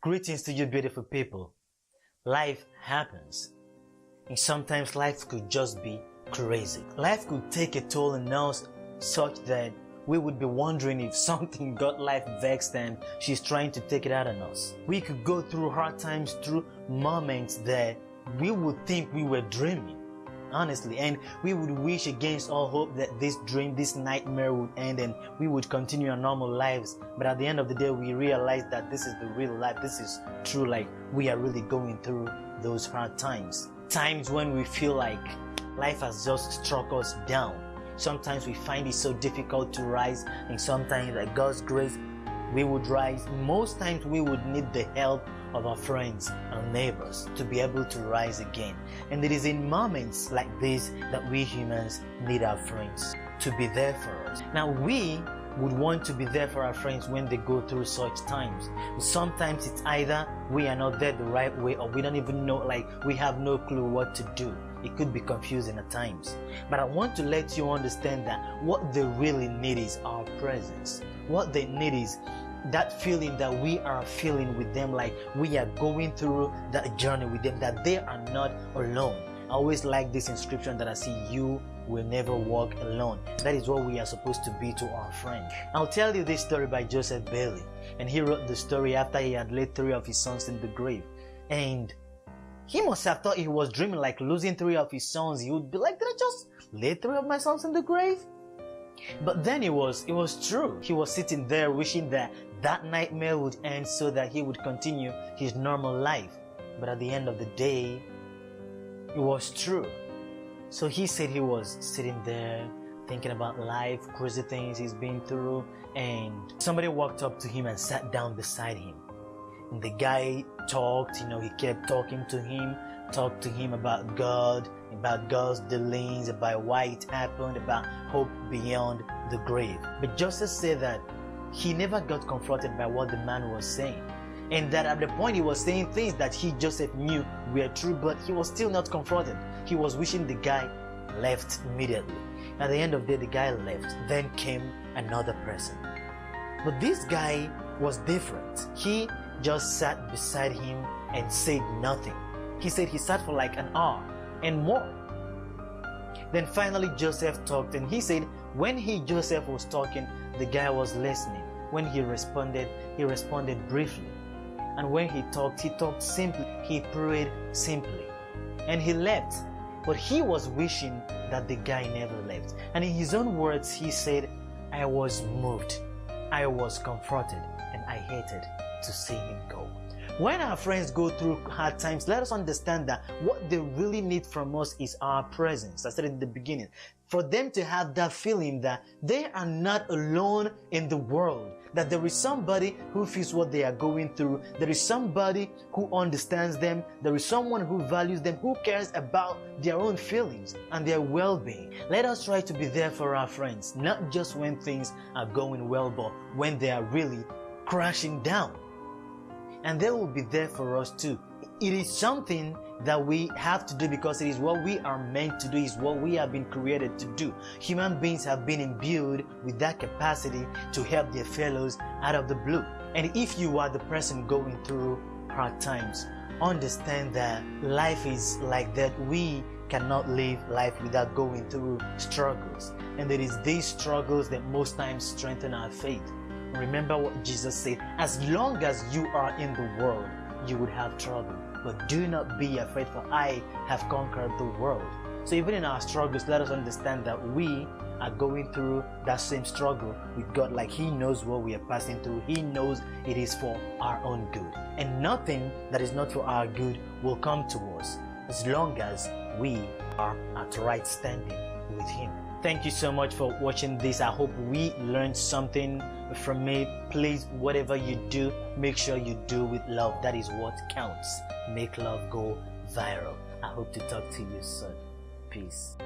Greetings to you, beautiful people. Life happens, and sometimes life could just be crazy. Life could take a toll on us such that we would be wondering if something got life vexed and she's trying to take it out on us. We could go through hard times, through moments that we would think we were dreaming, honestly, and we would wish against all hope that this dream, this nightmare would end and we would continue our normal lives. But at the end of the day, we realize that this is the real life. This is true. Like, we are really going through those hard times. Times when we feel like life has just struck us down. Sometimes we find it so difficult to rise, and sometimes by God's grace we would rise. Most times we would need the help of our friends and neighbors to be able to rise again. And it is in moments like this that we humans need our friends to be there for us. Now, we would want to be there for our friends when they go through such times. Sometimes it's either we are not there the right way, or we don't even know, like we have no clue what to do. It could be confusing at times. But I want to let you understand that what they really need is our presence. What they need is that feeling that we are feeling with them, like we are going through that journey with them, that they are not alone. I always like this inscription that I see: you will never walk alone. That is what we are supposed to be to our friend. I'll tell you this story by Joseph Bailey, and he wrote the story after he had laid 3 of his sons in the grave. And he must have thought he was dreaming, like losing 3 of his sons. He would be like, did I just lay 3 of my sons in the grave? But then it was true. He was sitting there wishing that that nightmare would end so that he would continue his normal life. But at the end of the day, it was true. So he said he was sitting there thinking about life, crazy things he's been through, and somebody walked up to him and sat down beside him. And the guy talked, he kept talking to him, talked to him about God, about God's dealings, about why it happened, about hope beyond the grave. But Joseph said that he never got confronted by what the man was saying, and that at the point he was saying things that he, Joseph, knew were true, but he was still not confronted. He was wishing the guy left immediately. At the end of the day, the guy left. Then came another person. But this guy was different. He just sat beside him and said nothing. He said he sat for like an hour and more. Then finally Joseph talked, and he said when Joseph was talking, the guy was listening. When he responded briefly. And when he talked simply. He prayed simply. And he left. But he was wishing that the guy never left. And in his own words, he said, I was moved, I was confronted, and I hated to see him go. When our friends go through hard times, let us understand that what they really need from us is our presence. I said it in the beginning. For them to have that feeling that they are not alone in the world, that there is somebody who feels what they are going through, there is somebody who understands them, there is someone who values them, who cares about their own feelings and their well-being. Let us try to be there for our friends, not just when things are going well, but when they are really crashing down. And they will be there for us too. It is something that we have to do because it is what we are meant to do, is what we have been created to do. Human beings have been imbued with that capacity to help their fellows out of the blue. And if you are the person going through hard times, understand that life is like that. We cannot live life without going through struggles. And it is these struggles that most times strengthen our faith. Remember what Jesus said: as long as you are in the world, you would have trouble. But do not be afraid, for I have conquered the world. So even in our struggles, let us understand that we are going through that same struggle with God. Like He knows what we are passing through. He knows it is for our own good. And nothing that is not for our good will come to us as long as we are at right standing with Him. Thank you so much for watching this. I hope we learned something from it. Please, whatever you do, make sure you do with love. That is what counts. Make love go viral. I hope to talk to you soon. Peace.